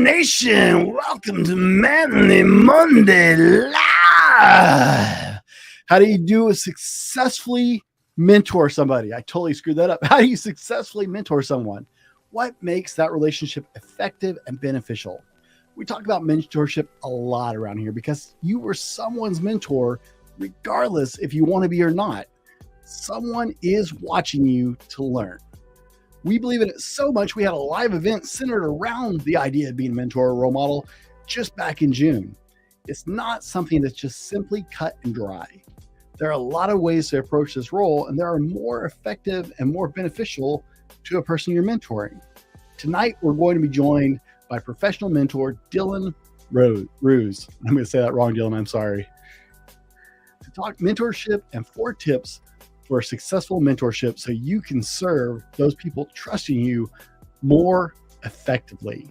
Nation, welcome to Manly Monday Live. How do you successfully mentor somebody? I totally screwed that up. How do you successfully mentor someone? What makes that relationship effective and beneficial? We talk about mentorship a lot around here because you were someone's mentor, regardless if you want to be or not. Someone is watching you to learn. We believe in it so much, we had a live event centered around the idea of being a mentor or role model just back in June. It's not something that's just simply cut and dry. There are a lot of ways to approach this role, and there are more effective and more beneficial to a person you're mentoring. Tonight, we're going to be joined by professional mentor Dylan Roos. I'm going to say that wrong, Dylan. I'm sorry. To talk mentorship and 4 tips for a successful mentorship so you can serve those people trusting you more effectively.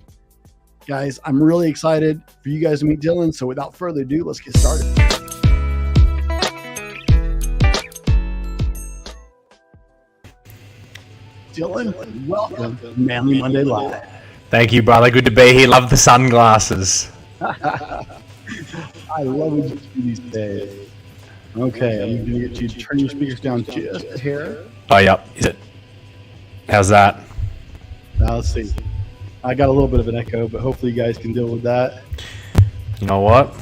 Guys, I'm really excited for you guys to meet Dylan. So without further ado, let's get started. Dylan, welcome to Manly Monday Live. Thank you, brother. Good to be here. Love the sunglasses. I love what you do these days. Okay, I'm going to get you to turn your speakers down just a hair. Oh, yep. Is it? How's that? Now, let's see. I got a little bit of an echo, but hopefully you guys can deal with that. You know what?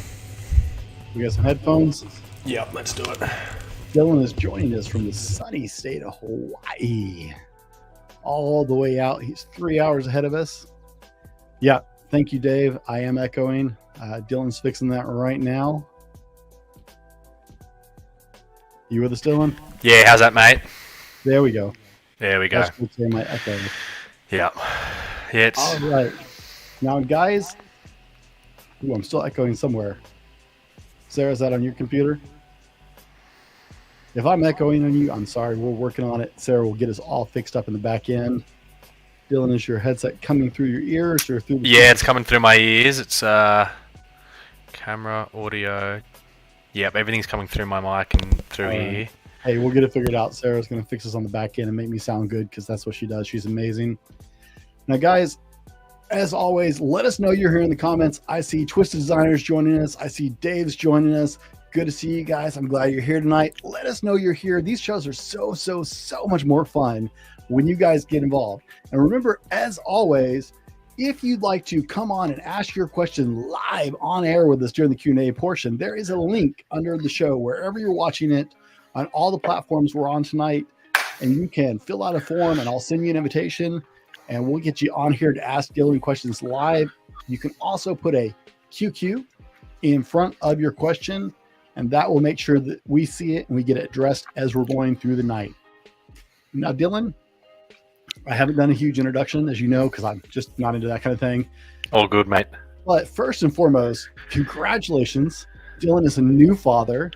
We got some headphones. Yep, let's do it. Dylan is joining us from the sunny state of Hawaii. All the way out. He's 3 hours ahead of us. Yeah, thank you, Dave. I am echoing. Dylan's fixing that right now. You with us, Dylan? Yeah, how's that, mate? There we go. There we go. That's good to hear my echo. Yeah. Yeah, it's... All right. Now, guys, I'm still echoing somewhere. Sarah, is that on your computer? If I'm echoing on you, I'm sorry. We're working on it. Sarah will get us all fixed up in the back end. Dylan, is your headset coming through your ears or through the... Yeah, it's coming through my ears. It's camera, audio. Yep, everything's coming through my mic and through here. Hey, we'll get it figured out. Sarah's going to fix us on the back end and make me sound good because that's what she does. She's amazing. Now, guys, as always, let us know you're here in the comments. I see Twisted Designers joining us. I see Dave's joining us. Good to see you guys. I'm glad you're here tonight. Let us know you're here. These shows are so much more fun when you guys get involved. And remember, as always, if you'd like to come on and ask your question live on air with us during the Q&A portion, there is a link under the show wherever you're watching it on all the platforms we're on tonight, and you can fill out a form and I'll send you an invitation and we'll get you on here to ask Dylan questions live. You can also put a QQ in front of your question, and that will make sure that we see it and we get it addressed as we're going through the night. Now, Dylan, I haven't done a huge introduction, as you know, because I'm just not into that kind of thing. All good, mate. But first and foremost, congratulations. Dylan is a new father.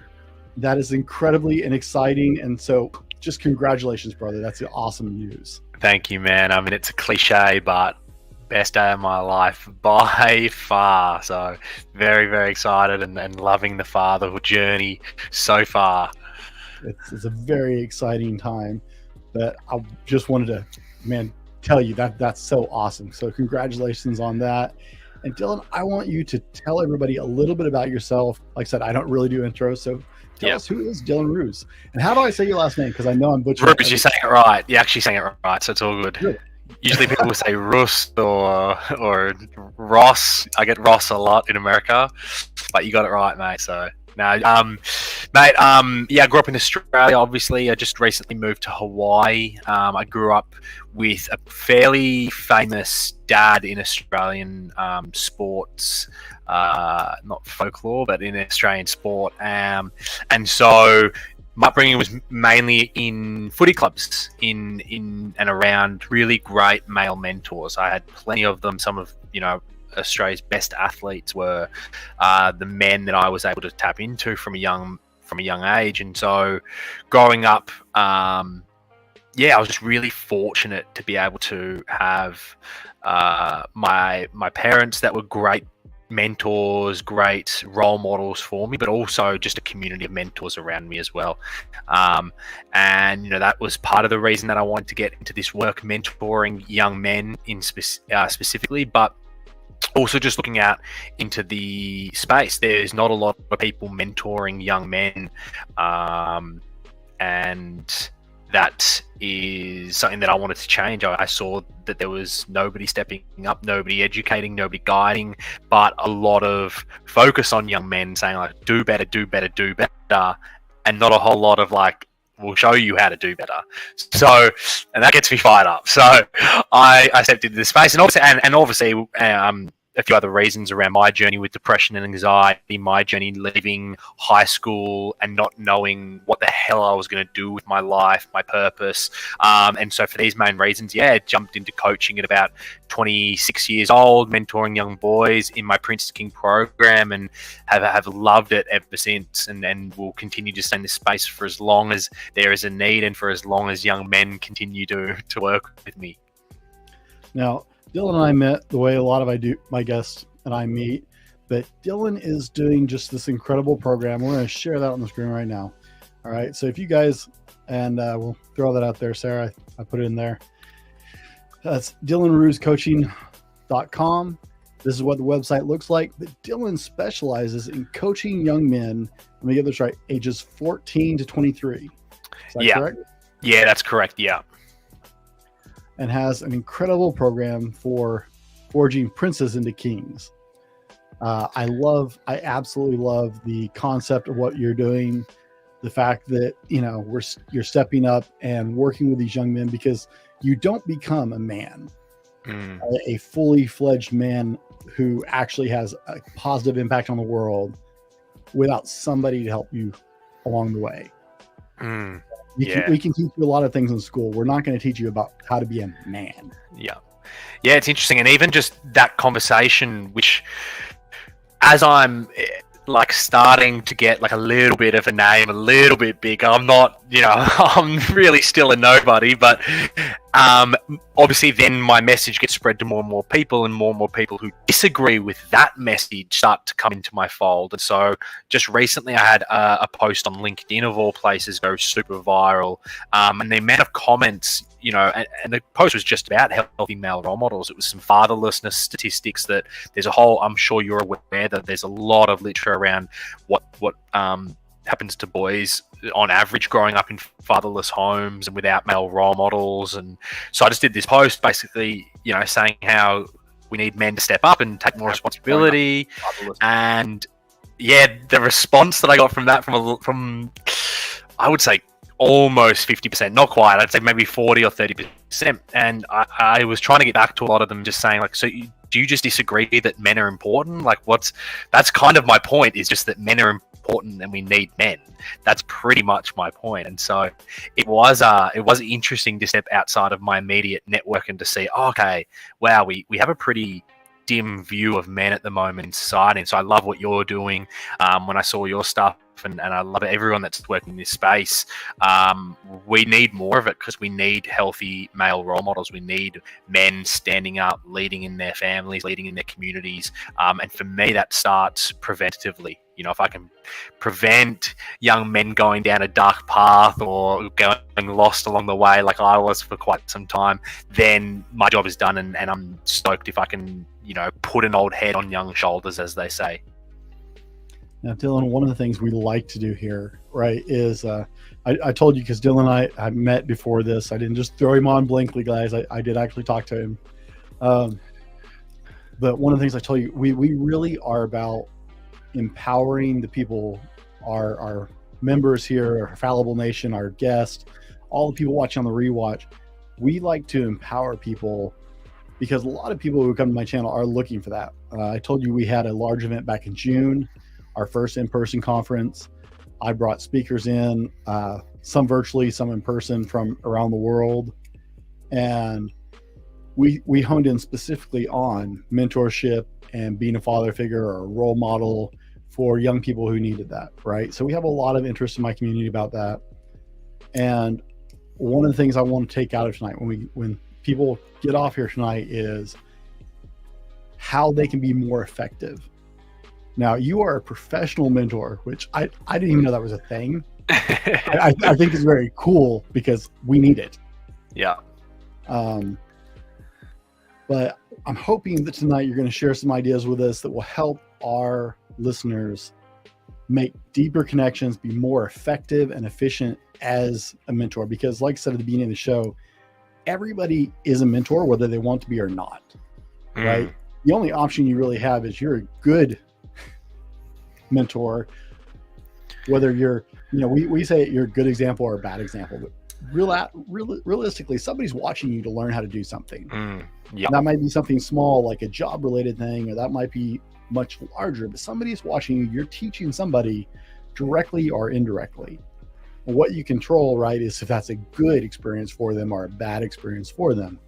That is incredibly and exciting. And so just congratulations, brother. That's awesome news. Thank you, man. I mean, it's a cliche, but best day of my life by far. So very, very excited and loving the fatherhood journey so far. It's a very exciting time. But I just wanted to, tell you that's so awesome. So congratulations on that. And Dylan, I want you to tell everybody a little bit about yourself. Like I said, I don't really do intros, so tell us, who is Dylan Roos? And how do I say your last name? Because I know I'm butchering it. Roos, you're saying it right. You actually sang it right, so it's all good. Usually people will say Roos or Ross. I get Ross a lot in America, but you got it right, mate. So no, mate. I grew up in Australia. Obviously, I just recently moved to Hawaii. I grew up with a fairly famous dad in Australian sports, not folklore, but in Australian sport. And so my upbringing was mainly in footy clubs, in and around really great male mentors. I had plenty of them. Some of Australia's best athletes were the men that I was able to tap into from a young age. And so growing up, I was just really fortunate to be able to have my parents that were great mentors, great role models for me, but also just a community of mentors around me as well. And that was part of the reason that I wanted to get into this work, mentoring young men in specifically. But also just looking out into the space, there's not a lot of people mentoring young men, and that is something that I wanted to change. I saw that there was nobody stepping up, nobody educating, nobody guiding, but a lot of focus on young men saying like, do better, do better, do better, and not a whole lot of like, we'll show you how to do better. So, and that gets me fired up. So I stepped into this space, and obviously, a few other reasons around my journey with depression and anxiety, my journey leaving high school and not knowing what the hell I was going to do with my life, my purpose. And so for these main reasons, I jumped into coaching at about 26 years old, mentoring young boys in my Prince King program, and have loved it ever since, and will continue to stay in this space for as long as there is a need and for as long as young men continue to work with me. Now, Dylan and I met the way a lot of my guests and I meet, but Dylan is doing just this incredible program. We're going to share that on the screen right now. All right. So if you guys, and we'll throw that out there, Sarah, I put it in there. That's DylanRoosCoaching.com. This is what the website looks like. But Dylan specializes in coaching young men, let me get this right, ages 14 to 23. Is that correct? Yeah, that's correct. Yeah. And has an incredible program for forging princes into kings. I absolutely love the concept of what you're doing. The fact that, you're stepping up and working with these young men, because you don't become a man, a fully fledged man who actually has a positive impact on the world without somebody to help you along the way. We can teach you a lot of things in school. We're not going to teach you about how to be a man. Yeah, it's interesting. And even just that conversation, which as I'm like starting to get like a little bit of a name, a little bit bigger, I'm not, I'm really still a nobody, but obviously then my message gets spread to more and more people, and more people who disagree with that message start to come into my fold. And so just recently I had a post on LinkedIn of all places go super viral, and the amount of comments, and the post was just about healthy male role models. It was some fatherlessness statistics that there's a whole, I'm sure you're aware that there's a lot of literature around what happens to boys on average growing up in fatherless homes and without male role models. And so I just did this post basically, saying how we need men to step up and take more responsibility. And the response that I got from that, from I would say almost 50%, not quite, I'd say maybe 40 or 30%. And I was trying to get back to a lot of them, just saying like, so do you just disagree that men are important? Like that's kind of my point, is just that men are important and we need men. That's pretty much my point. And so it was interesting to step outside of my immediate network and to see, okay, wow, we have a pretty dim view of men at the moment in society. And so I love what you're doing. When I saw your stuff, and I love everyone that's working in this space, we need more of it, because we need healthy male role models. We need men standing up, leading in their families, leading in their communities. And for me, that starts preventatively. If I can prevent young men going down a dark path or going lost along the way, like I was for quite some time, then my job is done, and I'm stoked if I can, put an old head on young shoulders, as they say. Now, Dylan, one of the things we like to do here, right, is I told you, because Dylan and I met before this. I didn't just throw him on blankly, guys. I did actually talk to him. But one of the things I told you, we really are about empowering the people, our members here, our Fallible Nation, our guests, all the people watching on the rewatch. We like to empower people, because a lot of people who come to my channel are looking for that. I told you we had a large event back in June, our first in-person conference. I brought speakers in, some virtually, some in person, from around the world. And we honed in specifically on mentorship and being a father figure or a role model for young people who needed that, right? So we have a lot of interest in my community about that. And one of the things I want to take out of tonight, when people get off here tonight, is how they can be more effective. Now, you are a professional mentor, which I didn't even know that was a thing. I think it's very cool, because we need it. Yeah. But I'm hoping that tonight you're going to share some ideas with us that will help our listeners make deeper connections, be more effective and efficient as a mentor. Because like I said at the beginning of the show, everybody is a mentor, whether they want to be or not, right? The only option you really have is you're a good mentor, whether you're, we say you're a good example or a bad example, but realistically, somebody's watching you to learn how to do something. That might be something small, like a job related thing, or that might be much larger, but somebody's watching you. You're teaching somebody directly or indirectly. And what you control, right, is if that's a good experience for them or a bad experience for them.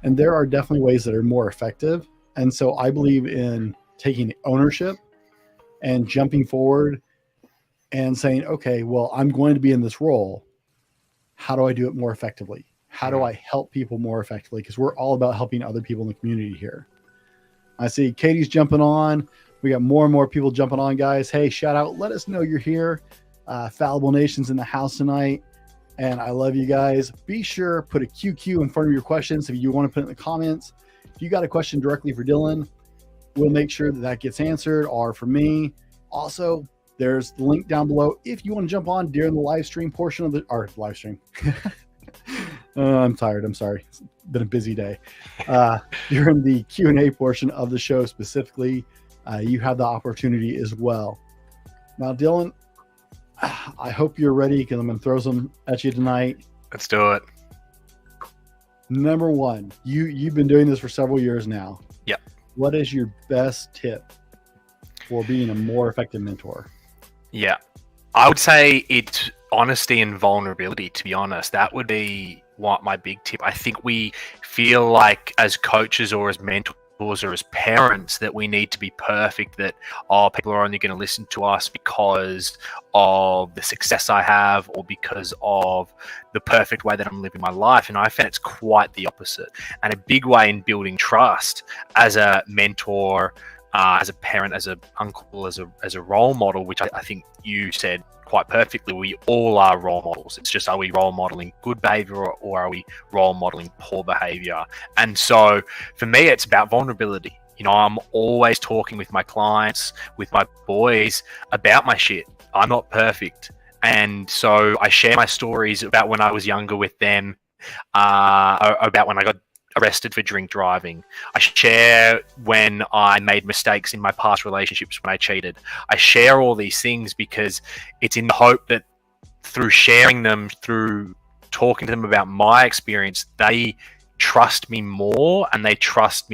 And there are definitely ways that are more effective. And so I believe in taking ownership and jumping forward and saying, okay, well, I'm going to be in this role. How do I do it more effectively? How do I help people more effectively? Because we're all about helping other people in the community here. I see Katie's jumping on. We got more and more people jumping on, guys. Hey, shout out. Let us know you're here. Fallible Nation's in the house tonight. And I love you guys. Be sure, put a QQ in front of your questions if you want to put it in the comments. If you got a question directly for Dylan, we'll make sure that gets answered, or for me. Also, there's the link down below if you want to jump on during the live stream portion of the live stream. I'm tired. I'm sorry. It's been a busy day. During the Q&A portion of the show specifically, you have the opportunity as well. Now, Dylan, I hope you're ready because I'm going to throw some at you tonight. Let's do it. Number one, you've been doing this for several years now. Yep. What is your best tip for being a more effective mentor? Yeah. I would say it's honesty and vulnerability, to be honest. That would be what my big tip. I think we feel like as coaches or as mentors or as parents that we need to be perfect, that people are only going to listen to us because of the success I have or because of the perfect way that I'm living my life. And I found it's quite the opposite. And a big way in building trust as a mentor, as a parent, as an uncle, as a role model, which I think you said quite perfectly, we all are role models. It's just, are we role modeling good behavior or are we role modeling poor behavior? And so for me, it's about vulnerability. I'm always talking with my clients, with my boys about my shit. I'm not perfect. And so I share my stories about when I was younger with them, about when I got arrested for drink driving. I share when I made mistakes in my past relationships, when I cheated. I share all these things because it's in the hope that through sharing them, through talking to them about my experience, they trust me more and they trust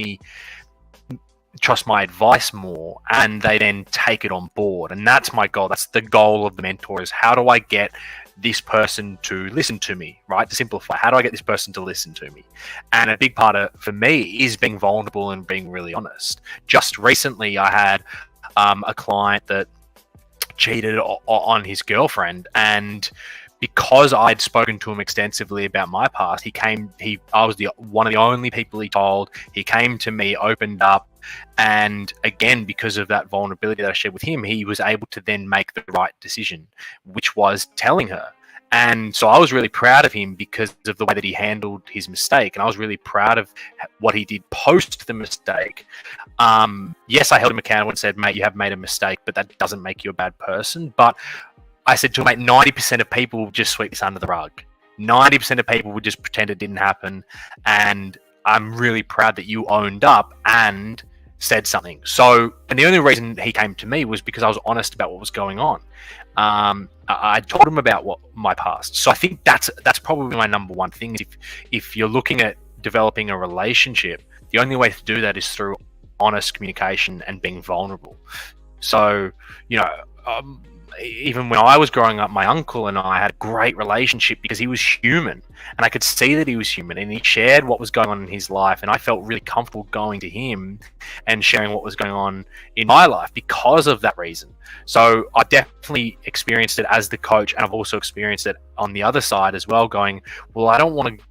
my advice more, and they then take it on board. And that's my goal. That's the goal of the mentor, is how do I get this person to listen to me, right? To simplify, how do I get this person to listen to me? And a big part of, for me, is being vulnerable and being really honest. Just recently, I had a client that cheated on his girlfriend, and because I'd spoken to him extensively about my past, I was one of the only people he told. He came to me, opened up, and again, because of that vulnerability that I shared with him, he was able to then make the right decision, which was telling her. And so I was really proud of him because of the way that he handled his mistake, and I was really proud of what he did post the mistake. Yes, I held him accountable and said, mate, you have made a mistake, but that doesn't make you a bad person. But I said to him, mate, 90% of people would just sweep this under the rug. 90% of people would just pretend it didn't happen. And I'm really proud that you owned up and said something. So, and the only reason he came to me was because I was honest about what was going on. I told him about my past. So I think that's probably my number one thing. If you're looking at developing a relationship, the only way to do that is through honest communication and being vulnerable. So, even when I was growing up, my uncle and I had a great relationship because he was human, and I could see that he was human, and he shared what was going on in his life, and I felt really comfortable going to him and sharing what was going on in my life because of that reason. So I definitely experienced it as the coach, and I've also experienced it on the other side as well, going, well, I don't want to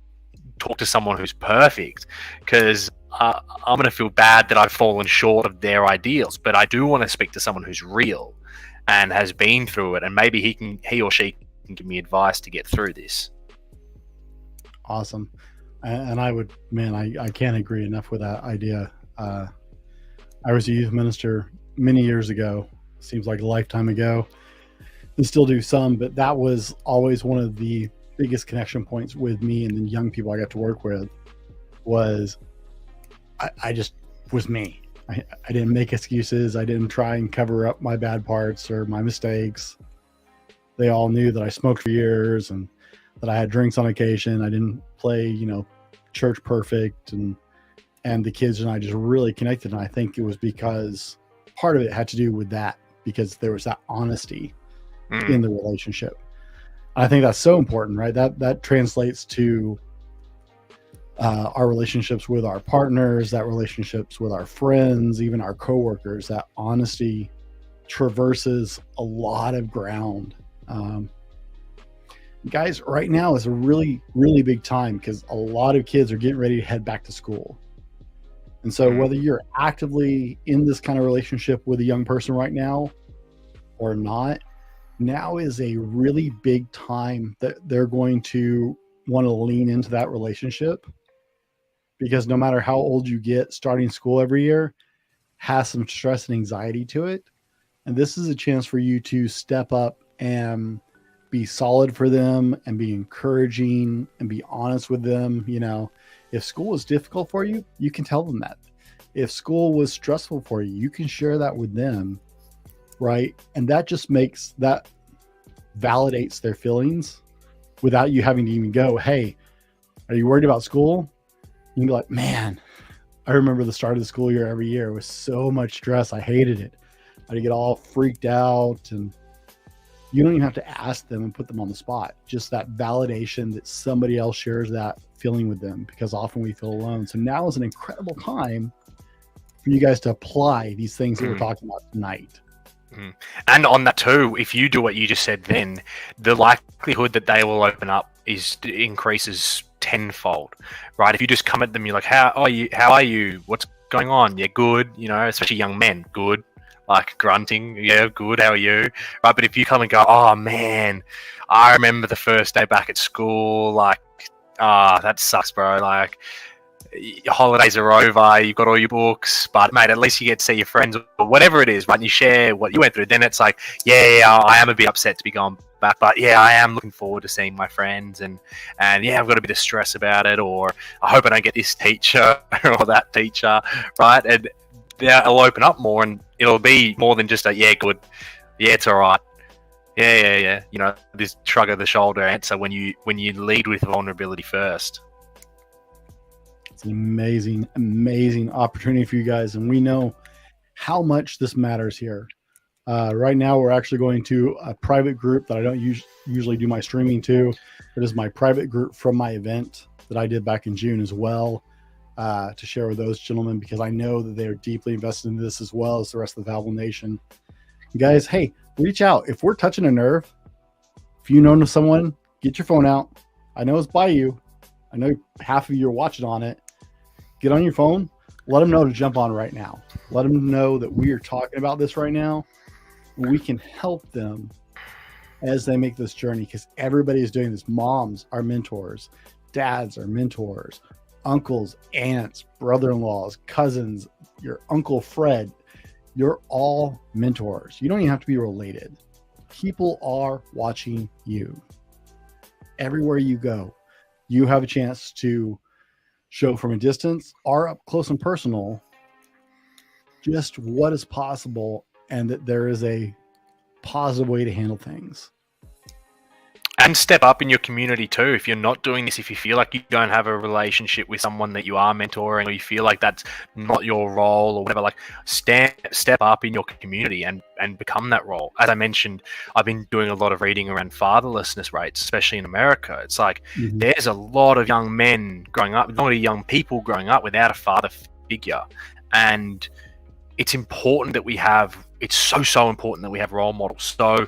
talk to someone who's perfect because I'm going to feel bad that I've fallen short of their ideals, but I do want to speak to someone who's real and has been through it, and maybe he or she can give me advice to get through this. Awesome. And I would, man, I can't agree enough with that idea. I was a youth minister many years ago. Seems like a lifetime ago. And still do some, but that was always one of the biggest connection points with me and the young people I got to work with was I just was me. I didn't make excuses. I didn't try and cover up my bad parts or my mistakes. They all knew that I smoked for years and that I had drinks on occasion. I didn't play, church perfect, and the kids and I just really connected. And I think it was because part of it had to do with that, because there was that honesty in the relationship. I think that's so important, right? That translates to our relationships with our partners, that relationships with our friends, even our coworkers. That honesty traverses a lot of ground. Guys, right now is a really, really big time because a lot of kids are getting ready to head back to school. And so whether you're actively in this kind of relationship with a young person right now or not, now is a really big time that they're going to want to lean into that relationship, because no matter how old you get, starting school every year has some stress and anxiety to it. And this is a chance for you to step up and be solid for them and be encouraging and be honest with them. If school is difficult for you, you can tell them that. If school was stressful for you, you can share that with them, right? And that just validates their feelings without you having to even go, hey, are you worried about school? You can be like, man, I remember the start of the school year every year. It was so much stress. I hated it. I'd get all freaked out, and you don't even have to ask them and put them on the spot. Just that validation that somebody else shares that feeling with them, because often we feel alone. So now is an incredible time for you guys to apply these things that we're talking about tonight. And on that too, if you do what you just said, then the likelihood that they will open up increases tenfold, right? If you just come at them, you're like, how are you? What's going on? Yeah, good. Especially young men, good. Like grunting, yeah, good, how are you? Right, but if you come and go, oh man, I remember the first day back at school, like, that sucks, bro. Like, your holidays are over, you've got all your books, but mate, at least you get to see your friends or whatever it is, right? And you share what you went through. Then it's like, yeah, I am a bit upset to be going back, but yeah, I am looking forward to seeing my friends, and yeah, I've got a bit of stress about it, or I hope I don't get this teacher or that teacher, right? And it'll open up more, and it'll be more than just a yeah, good, yeah, it's all right, yeah. This shrug of the shoulder answer when you lead with vulnerability first. It's an amazing opportunity for you guys, and we know how much this matters here. Right now, we're actually going to a private group that I don't usually do my streaming to. It is my private group from my event that I did back in June as well, to share with those gentlemen, because I know that they are deeply invested in this as well as the rest of the Fallible Nation. Guys, hey, reach out. If we're touching a nerve, if you know someone, get your phone out. I know it's by you. I know half of you are watching on it. Get on your phone. Let them know to jump on right now. Let them know that we are talking about this right now. And we can help them as they make this journey, because everybody is doing this. Moms are mentors. Dads are mentors. Uncles, aunts, brother-in-laws, cousins, your Uncle Fred. You're all mentors. You don't even have to be related. People are watching you. Everywhere you go, you have a chance to show from a distance or up close and personal just what is possible, and that there is a positive way to handle things. And step up in your community too. If you're not doing this, if you feel like you don't have a relationship with someone that you are mentoring, or you feel like that's not your role or whatever, like step up in your community and become that role. As I mentioned, I've been doing a lot of reading around fatherlessness rates, especially in America. It's like there's a lot of young men growing up, a lot of young people growing up without a father figure. And it's important that we have, it's so important that we have role models. So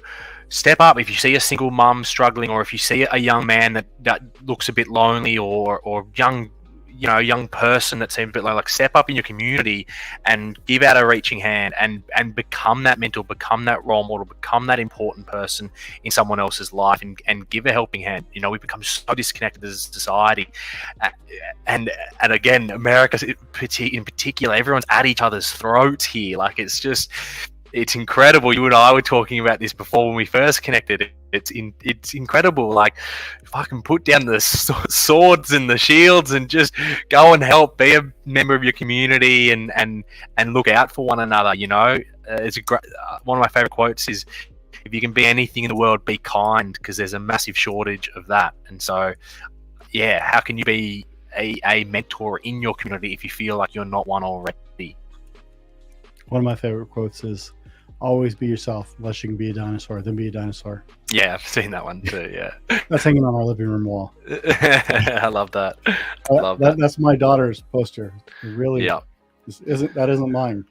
step up. If you see a single mum struggling, or if you see a young man that looks a bit lonely, or young young person that seems a bit like step up in your community and give out a reaching hand and become that mentor, become that role model, become that important person in someone else's life, and give a helping hand. We become so disconnected as a society, and again, America in particular, everyone's at each other's throats here. Like, it's incredible. You and I were talking about this before when we first connected. It's incredible. Like, fucking put down the swords and the shields and just go and help. Be a member of your community and look out for one another. It's a great. One of my favorite quotes is, "If you can be anything in the world, be kind," because there's a massive shortage of that. And so, yeah, how can you be a mentor in your community if you feel like you're not one already? One of my favorite quotes is, "Always be yourself, unless you can be a dinosaur, then be a dinosaur." Yeah, I've seen that one too. Yeah, that's hanging on our living room wall. I love that. That. That's my daughter's poster. It really, yeah, isn't mine.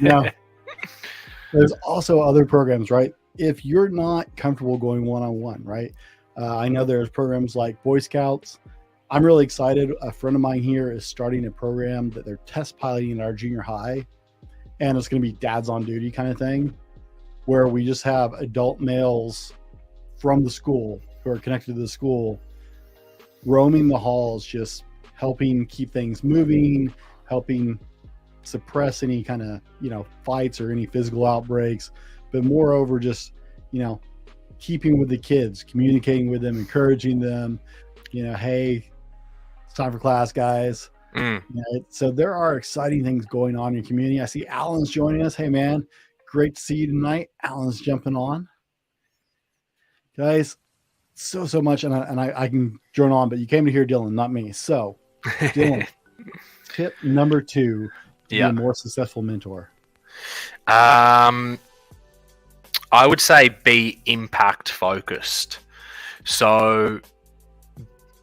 Now, there's also other programs, right? If you're not comfortable going one-on-one, right? I know there's programs like Boy Scouts. I'm really excited. A friend of mine here is starting a program that they're test piloting in our junior high. And it's going to be dads on duty kind of thing, where we just have adult males from the school who are connected to the school roaming the halls, just helping keep things moving, helping suppress any kind of, fights or any physical outbreaks, but moreover, just, keeping with the kids, communicating with them, encouraging them, hey, it's time for class, guys. So there are exciting things going on in your community. I see Alan's joining us. Hey, man, great to see you tonight. Alan's jumping on. Guys, so much, and I can join on, but you came to hear Dylan, not me. So, Dylan, tip number 2 to be a more successful mentor. I would say be impact focused. So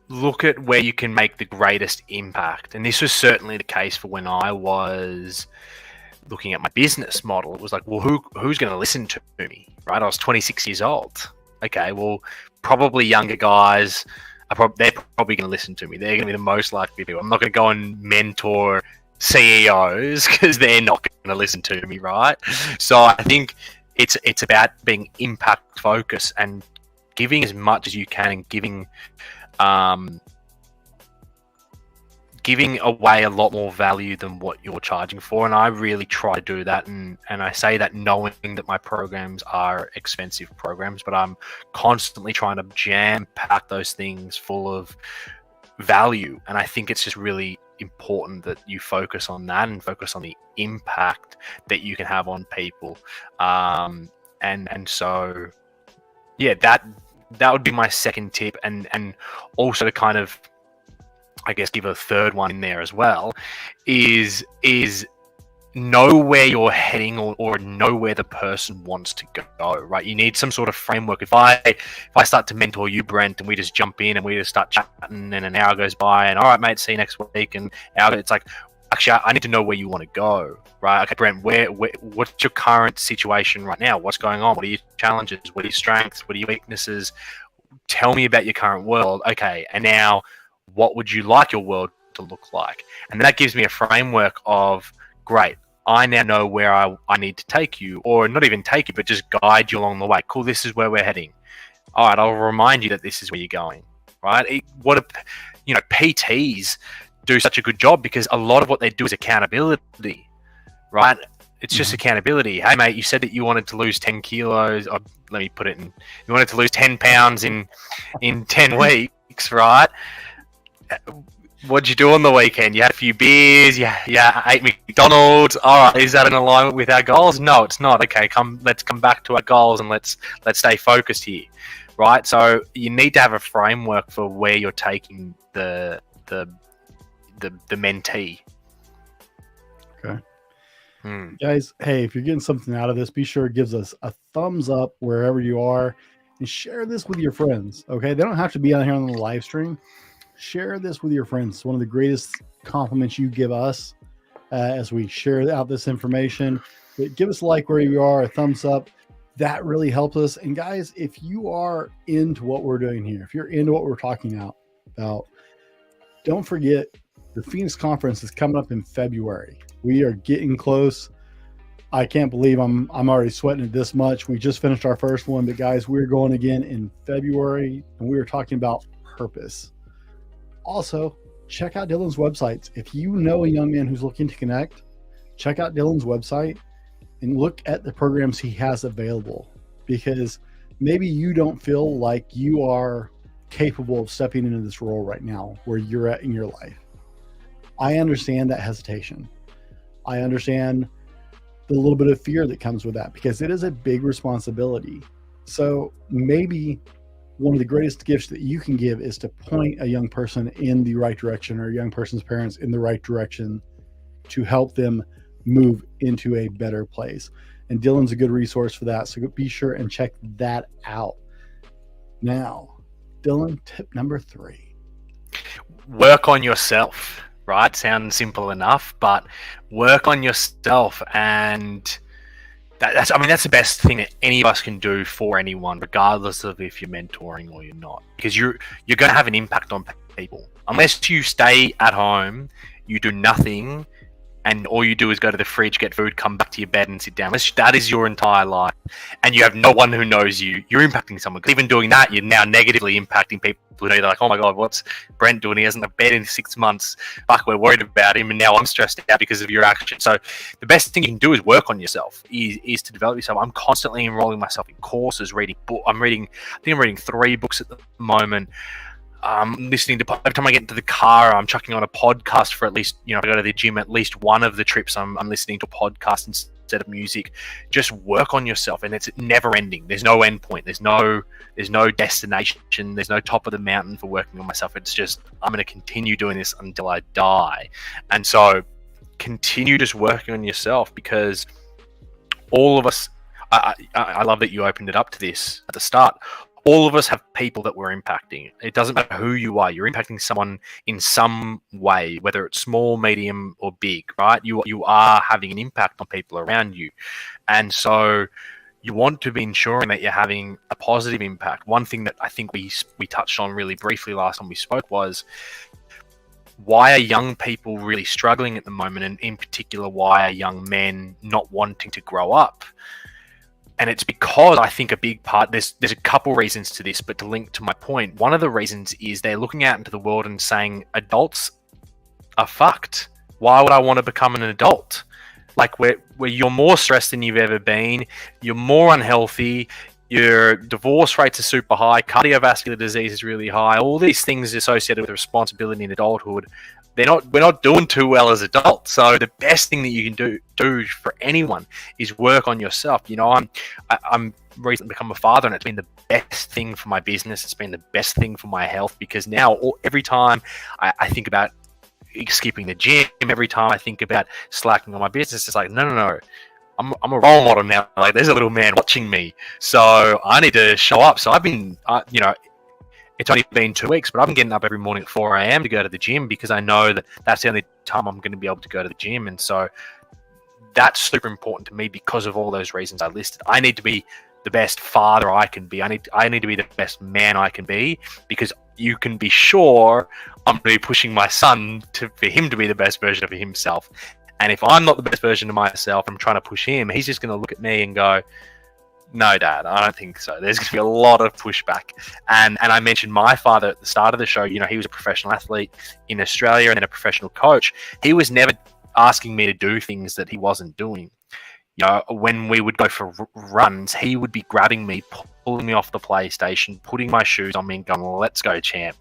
look at where you can make the greatest impact. And this was certainly the case for when I was looking at my business model. It was like, well, who's going to listen to me, right? I was 26 years old. Okay, well, probably younger guys, they're probably going to listen to me. They're going to be the most likely people. I'm not going to go and mentor CEOs because they're not going to listen to me, right? So I think it's about being impact focused and giving as much as you can, and giving away a lot more value than what you're charging for. And I really try to do that. And I say that knowing that my programs are expensive programs, but I'm constantly trying to jam pack those things full of value. And I think it's just really important that you focus on that and focus on the impact that you can have on people. And so, yeah, that would be my second tip. And also to kind of, I guess, give a third one in there as well, is know where you're heading or know where the person wants to go, right? You need some sort of framework. If I start to mentor you, Brent, and we just jump in and we just start chatting, and an hour goes by, and all right, mate, see you next week, and it's like, actually, I need to know where you want to go, right? Okay, Brent, what's your current situation right now? What's going on? What are your challenges? What are your strengths? What are your weaknesses? Tell me about your current world. Okay, and now what would you like your world to look like? And that gives me a framework of, great, I now know where I need to take you, or not even take you, but just guide you along the way. Cool, this is where we're heading. All right, I'll remind you that this is where you're going, right? PTs do such a good job because a lot of what they do is accountability, right? It's just accountability. Hey, mate, you said that you wanted to lose 10 kilos. Or, let me put it in. You wanted to lose 10 pounds in 10 weeks, right? What'd you do on the weekend? You had a few beers. Yeah, ate McDonald's. All right, is that in alignment with our goals? No, it's not. Okay, let's come back to our goals and let's stay focused here, right? So you need to have a framework for where you're taking the mentee. Okay. Guys, hey, if you're getting something out of this, be sure it gives us a thumbs up wherever you are, and share this with your friends. Okay, they don't have to be on here on the live stream. Share this with your friends. It's one of the greatest compliments you give us as we share out this information. But give us a like where you are, a thumbs up. That really helps us. And guys, if you are into what we're doing here, if you're into what we're talking about, don't forget, the Phoenix Conference is coming up in February. We are getting close. I can't believe I'm already sweating it this much. We just finished our first one, but guys, we're going again in February, and we are talking about purpose. Also, check out Dylan's websites. If you know a young man who's looking to connect, check out Dylan's website and look at the programs he has available, because maybe you don't feel like you are capable of stepping into this role right now where you're at in your life. I understand that hesitation. I understand the little bit of fear that comes with that, because it is a big responsibility. So maybe one of the greatest gifts that you can give is to point a young person in the right direction, or a young person's parents in the right direction, to help them move into a better place. And Dylan's a good resource for that. So be sure and check that out. Now, Dylan, tip number 3. Work on yourself, right? Sounds simple enough, but work on yourself. And that's the best thing that any of us can do for anyone, regardless of if you're mentoring or you're not, because you're going to have an impact on people. Unless you stay at home, you do nothing, and all you do is go to the fridge, get food, come back to your bed and sit down. That is your entire life, and you have no one who knows you. You're impacting someone. Even doing that, you're now negatively impacting people who know. They're like, oh my God, what's Brent doing? He hasn't had a bed in 6 months. Fuck, we're worried about him, and now I'm stressed out because of your action. So the best thing you can do is work on yourself, is to develop yourself. I'm constantly enrolling myself in courses, reading books. I think I'm reading 3 books at the moment. Listening to, every time I get into the car, I'm chucking on a podcast for at least, if I go to the gym, at least one of the trips I'm listening to a podcast instead of music. Just work on yourself, and it's never ending. There's no end point. There's no destination. There's no top of the mountain for working on myself. It's just, I'm going to continue doing this until I die. And so continue just working on yourself, because all of us, I love that you opened it up to this at the start. All of us have people that we're impacting. It doesn't matter who you are. You're impacting someone in some way, whether it's small, medium, or big, right? You are having an impact on people around you. And so you want to be ensuring that you're having a positive impact. One thing that I think we touched on really briefly last time we spoke was, why are young people really struggling at the moment? And in particular, why are young men not wanting to grow up? And it's because I think a big part, there's a couple reasons to this, but to link to my point, one of the reasons is they're looking out into the world and saying, adults are fucked. Why would I want to become an adult? Like, where you're more stressed than you've ever been, you're more unhealthy, your divorce rates are super high, cardiovascular disease is really high, all these things associated with responsibility in adulthood. We're not doing too well as adults. So the best thing that you can do for anyone is work on yourself. I'm recently become a father, and it's been the best thing for my business. It's been the best thing for my health, because now every time I think about skipping the gym, every time I think about slacking on my business, it's like, no. I'm a role model now. Like, there's a little man watching me, so I need to show up. So I've been, it's only been 2 weeks, but I've been getting up every morning at 4 a.m. to go to the gym, because I know that that's the only time I'm going to be able to go to the gym. And so that's super important to me because of all those reasons I listed. I need to be the best father I can be. I need to be the best man I can be, because you can be sure I'm going to be pushing my son for him to be the best version of himself. And if I'm not the best version of myself, I'm trying to push him, he's just going to look at me and go, no, Dad, I don't think so. There's going to be a lot of pushback. And I mentioned my father at the start of the show. He was a professional athlete in Australia and then a professional coach. He was never asking me to do things that he wasn't doing. When we would go for runs, he would be grabbing me, pulling me off the PlayStation, putting my shoes on me and going, let's go, champ,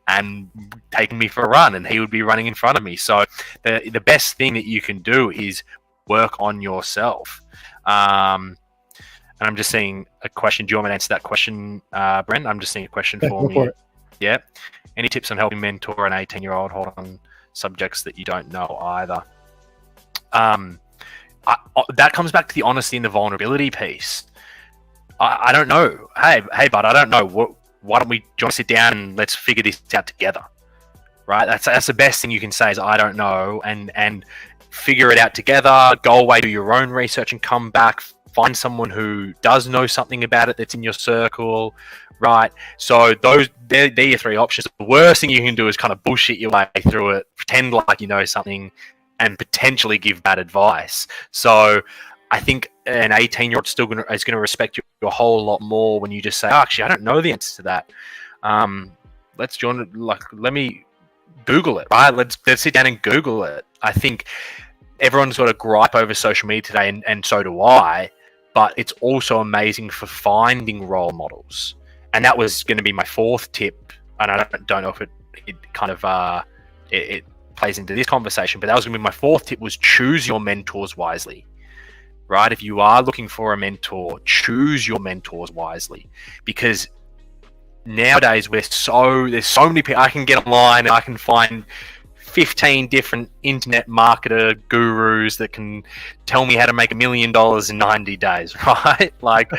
and taking me for a run, and he would be running in front of me. So the best thing that you can do is work on yourself. And I'm just seeing a question. Do you want me to answer that question, Brent? I'm just seeing a question for me. For Yeah. Any tips on helping mentor an 18-year-old hold on subjects that you don't know either? That comes back to the honesty and the vulnerability piece. I don't know. Hey, bud, I don't know. Why don't we sit down and let's figure this out together? Right? That's the best thing you can say is, I don't know, and figure it out together. Go away, do your own research, and come back, find someone who does know something about it that's in your circle, right? So they're your three options. The worst thing you can do is kind of bullshit your way through it, pretend like you know something, and potentially give bad advice. So I think an 18-year-old is going to respect you a whole lot more when you just say, oh, actually, I don't know the answer to that. Let's join it. Like, let me Google it, right? Let's sit down and Google it. I think everyone's got a gripe over social media today, and so do I. But it's also amazing for finding role models, and that was going to be my fourth tip. And I don't know if it kind of it plays into this conversation, but that was going to be my fourth tip: was choose your mentors wisely. Right? If you are looking for a mentor, choose your mentors wisely, because nowadays there's so many people. I can get online and I can find 15 different internet marketer gurus that can tell me how to make $1 million in 90 days, right? Like,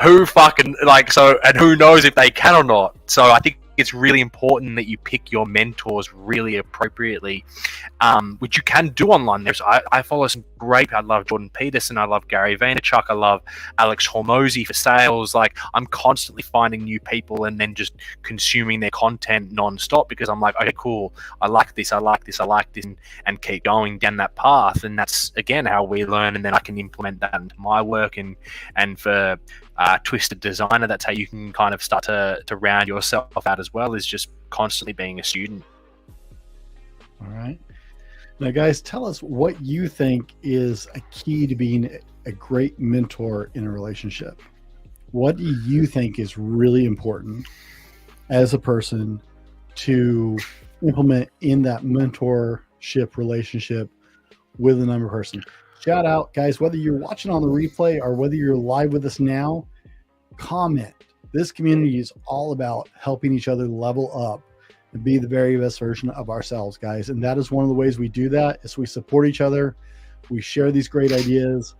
who fucking, like, so, and who knows if they can or not. So I think it's really important that you pick your mentors really appropriately, which you can do online. I follow some great, I love Jordan Peterson, I love Gary Vaynerchuk, I love Alex Hormozy for sales. Like, I'm constantly finding new people and then just consuming their content non-stop, because I'm like, okay, cool, I like this, and keep going down that path. And that's, again, how we learn, and then I can implement that into my work. And for Twisted Designer, that's how you can kind of start to round yourself out as well, is just constantly being a student. All right. Now, guys, tell us what you think is a key to being a great mentor in a relationship. What do you think is really important as a person to implement in that mentorship relationship with another person? Shout out, guys, whether you're watching on the replay or whether you're live with us now, comment. This community is all about helping each other level up and be the very best version of ourselves, guys. And that is one of the ways we do that, is we support each other. We share these great ideas.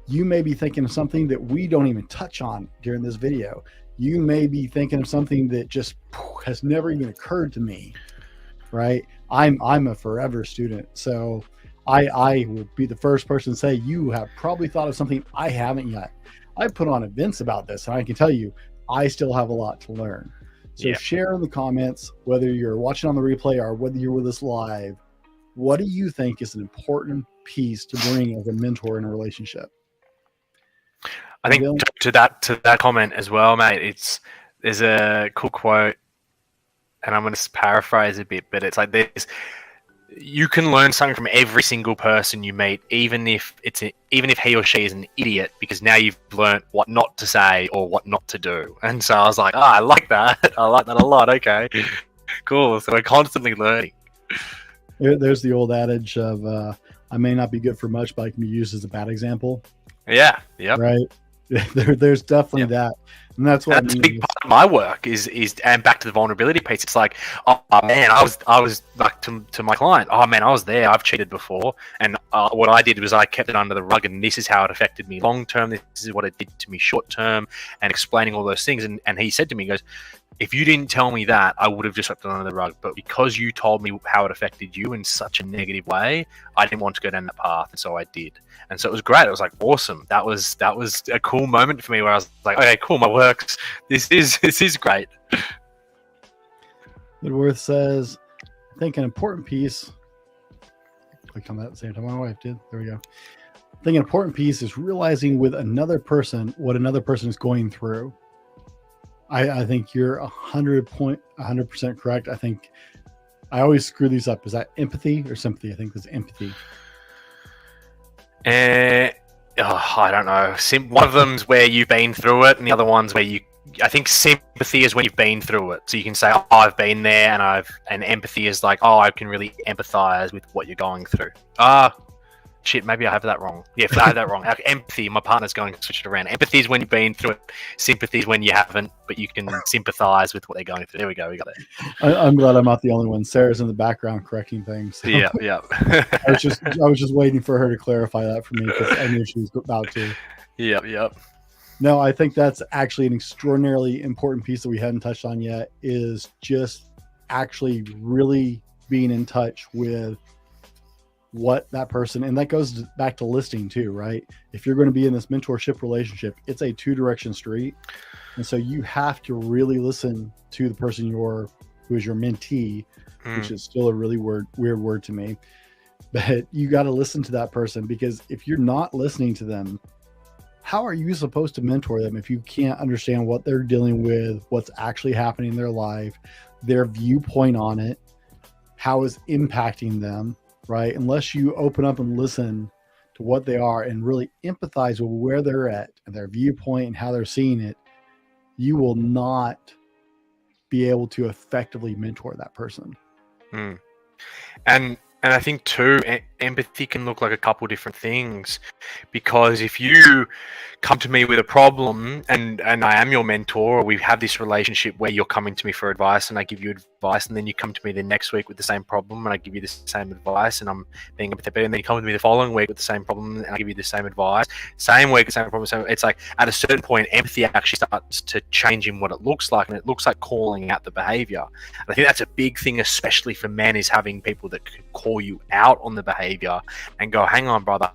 You may be thinking of something that we don't even touch on during this video. You may be thinking of something that just has never even occurred to me, right? I'm a forever student. So I will be the first person to say, you have probably thought of something I haven't yet. I put on events about this, and I can tell you, I still have a lot to learn. So share in the comments, whether you're watching on the replay or whether you're with us live, what do you think is an important piece to bring as a mentor in a relationship? I think to that comment as well, mate, there's a cool quote, and I'm going to paraphrase a bit, but it's like this: you can learn something from every single person you meet, even if he or she is an idiot, because now you've learned what not to say or what not to do. And so I was like, I like that. I like that a lot. Okay, cool. So we're constantly learning. There's the old adage of, I may not be good for much, but I can be used as a bad example. Yeah. Yep. Right. There's definitely that. And that's what a big part of my work is, and back to the vulnerability piece. It's like, oh man, I was like to my client, oh man, I was there. I've cheated before, and what I did was I kept it under the rug, and this is how it affected me long term. This is what it did to me short term, and explaining all those things. And he said to me, he goes, if you didn't tell me that, I would have just swept it under the rug. But because you told me how it affected you in such a negative way, I didn't want to go down that path, and so I did. And so it was great. It was like awesome. That was a cool moment for me, where I was like, okay, cool, my works. This is great. Woodworth says, I think an important piece. Clicked on that at the same time my wife did. There we go. I think an important piece is realizing with another person what another person is going through. I think you're 100% correct. I think I always screw these up. Is that empathy or sympathy? I think it's empathy. I don't know. One of them's where you've been through it, and the other one's where I think sympathy is when you've been through it. So you can say, oh, I've been there, and empathy is like, oh, I can really empathize with what you're going through. Shit, maybe I have that wrong. Yeah, I have that wrong. Empathy, my partner's going to switch it around. Empathy is when you've been through it. Sympathy is when you haven't, but you can sympathize with what they're going through. There we go. We got it. I'm glad I'm not the only one. Sarah's in the background correcting things. So. Yeah. I was just waiting for her to clarify that for me, because I knew she was about to. Yep. No, I think that's actually an extraordinarily important piece that we hadn't touched on yet, is just actually really being in touch with what that person, and that goes back to listening too, right? If you're going to be in this mentorship relationship, it's a 2-direction street. And so you have to really listen to the person who is your mentee, which is still a really weird word to me. But you got to listen to that person, because if you're not listening to them, how are you supposed to mentor them if you can't understand what they're dealing with, what's actually happening in their life, their viewpoint on it, how it's impacting them, right? Unless you open up and listen to what they are and really empathize with where they're at and their viewpoint and how they're seeing it, you will not be able to effectively mentor that person. And I think too, empathy can look like a couple different things, because if you come to me with a problem and I am your mentor, or we have this relationship where you're coming to me for advice and I give you advice, and then you come to me the next week with the same problem and I give you the same advice, and I'm being empathetic, and then you come to me the following week with the same problem and I give you the same advice, same week, the same problem. So it's like at a certain point, empathy actually starts to change in what it looks like, and it looks like calling out the behavior. And I think that's a big thing, especially for men, is having people that can call you out on the behavior and go, hang on, brother,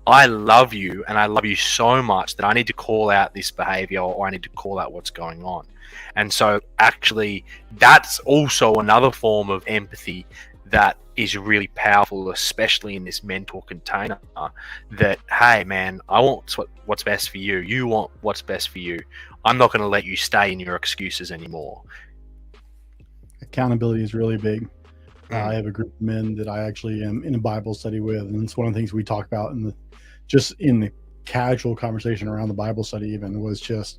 I love you, and I love you so much that I need to call out this behavior, or I need to call out what's going on. And so actually that's also another form of empathy that is really powerful, especially in this mentor container, that, hey man, I want what's best for you. You want what's best for you. I'm not going to let you stay in your excuses anymore. Accountability is really big. I have a group of men that I actually am in a Bible study with, and it's one of the things we talk about in the casual conversation around the Bible study, even, was just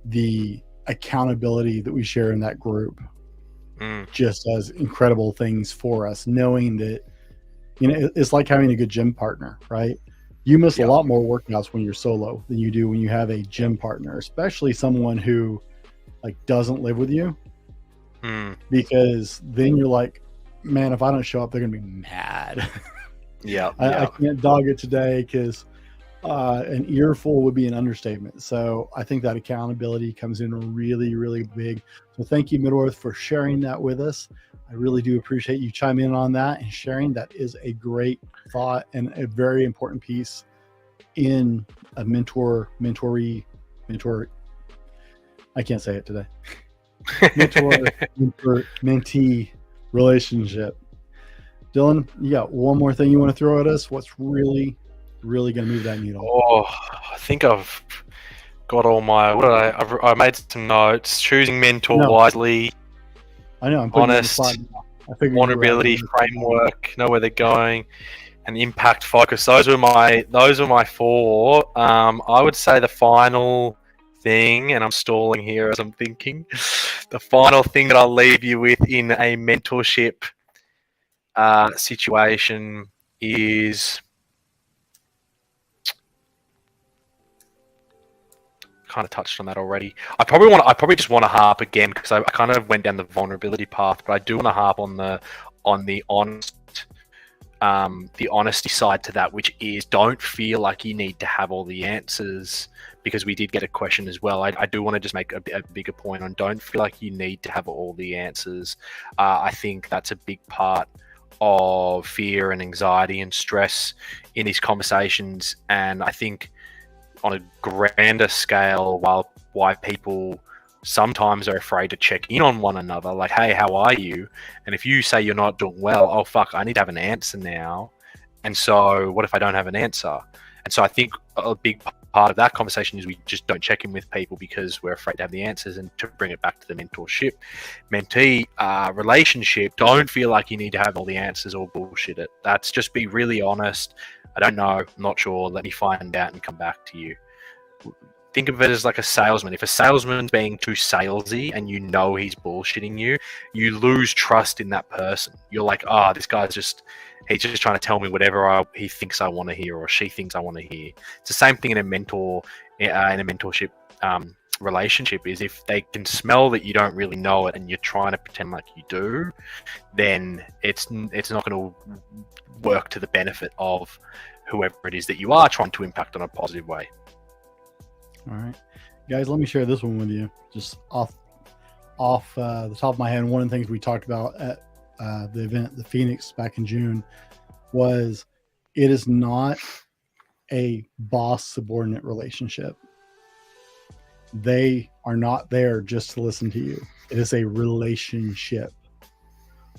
the accountability that we share in that group. Just does incredible things for us, knowing that, it's like having a good gym partner, right? You miss a lot more workouts when you're solo than you do when you have a gym partner, especially someone who doesn't live with you. Because then you're like, man, if I don't show up, they're gonna be mad. I can't dog it today, because an earful would be an understatement. So I think that accountability comes in really, really big. So thank you, Middleworth, for sharing that with us. I really do appreciate you chiming in on that and sharing. That is a great thought and a very important piece in a mentee. I can't say it today. Mentee relationship. Dylan, you got one more thing you want to throw at us? What's really going to move that needle? I think I've got all my. I made some notes. Choosing mentor wisely. I know. I'm honest. Vulnerability framework. Know where they're going, and impact focus. Those are my 4. I would say the final thing, and I'm stalling here as I'm thinking, the final thing that I'll leave you with in a mentorship situation is, kind of touched on that already. I probably just want to harp again, because I kind of went down the vulnerability path, but I do want to harp on the honesty side to that, which is, don't feel like you need to have all the answers, because we did get a question as well. I do want to just make a bigger point on, don't feel like you need to have all the answers. I think that's a big part of fear and anxiety and stress in these conversations. And I think on a grander scale, why people sometimes are afraid to check in on one another, like, hey, how are you? And if you say you're not doing well, oh fuck, I need to have an answer now. And so what if I don't have an answer? And so I think a big part of that conversation is we just don't check in with people because we're afraid to have the answers. And to bring it back to the mentorship mentee relationship, don't feel like you need to have all the answers or bullshit it. That's just be really honest. I don't know, I'm not sure, let me find out and come back to you. Think of it as like a salesman. If a salesman's being too salesy and you know he's bullshitting you, you lose trust in that person. You're like, this guy's he's just trying to tell me whatever he thinks I want to hear, or she thinks I want to hear. It's the same thing in a mentorship relationship, is if they can smell that you don't really know it and you're trying to pretend like you do, then it's not going to work to the benefit of whoever it is that you are trying to impact on a positive way. All right, guys, let me share this one with you. Just off the top of my head, one of the things we talked about at the event, the Phoenix, back in June, was it is not a boss subordinate relationship. They are not there just to listen to you. It is a relationship.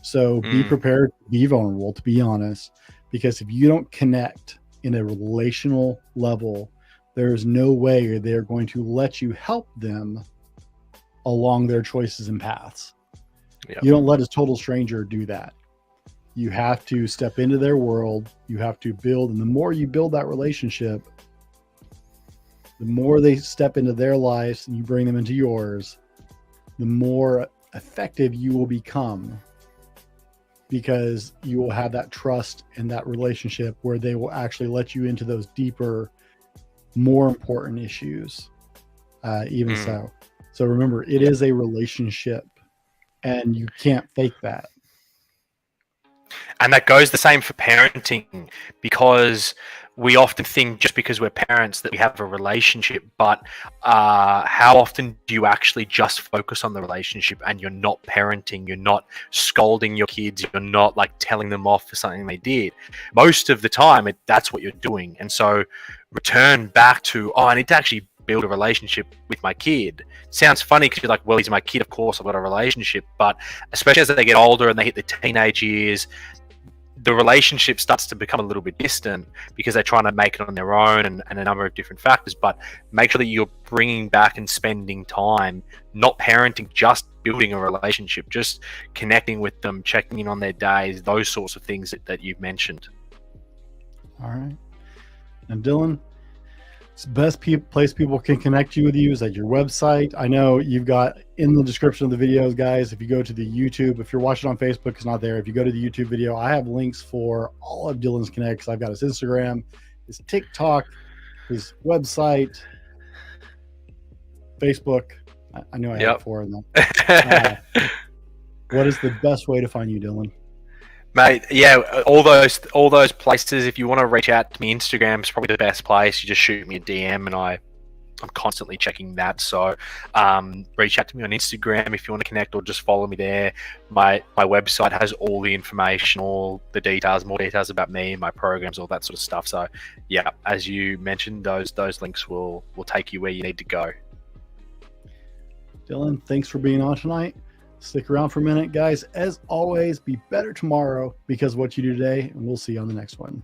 So be prepared to be vulnerable, to be honest, because if you don't connect in a relational level, there is no way they're going to let you help them along their choices and paths. Yep. You don't let a total stranger do that. You have to step into their world. You have to build. And the more you build that relationship, the more they step into their lives and you bring them into yours, the more effective you will become, because you will have that trust and that relationship where they will actually let you into those deeper, more important issues. So remember, it is a relationship and you can't fake that. And that goes the same for parenting, because we often think just because we're parents that we have a relationship, but how often do you actually just focus on the relationship and you're not parenting, you're not scolding your kids, you're not like telling them off for something they did? Most of the time, that's what you're doing. And so return back to, I need to actually build a relationship with my kid. Sounds funny because you're like, well, he's my kid, of course I've got a relationship. But especially as they get older and they hit the teenage years, the relationship starts to become a little bit distant because they're trying to make it on their own and a number of different factors. But make sure that you're bringing back and spending time, not parenting, just building a relationship, just connecting with them, checking in on their days, those sorts of things that you've mentioned. All right. And Dylan, it's the best place people can connect you with you is at your website. I know you've got in the description of the videos, guys, if you go to the YouTube, if you're watching on Facebook, it's not there. If you go to the YouTube video, I have links for all of Dylan's connects. I've got his Instagram, his TikTok, his website, Facebook. I know I have 4 of them. What is the best way to find you, Dylan? Mate, yeah, all those places. If you want to reach out to me, Instagram is probably the best place. You just shoot me a DM, and I'm constantly checking that. So reach out to me on Instagram if you want to connect, or just follow me there. My website has all the information, all the details, more details about me, my programs, all that sort of stuff. So yeah, as you mentioned, those links will take you where you need to go. Dylan, thanks for being on tonight. Stick around for a minute, guys. As always, be better tomorrow because of what you do today, and we'll see you on the next one.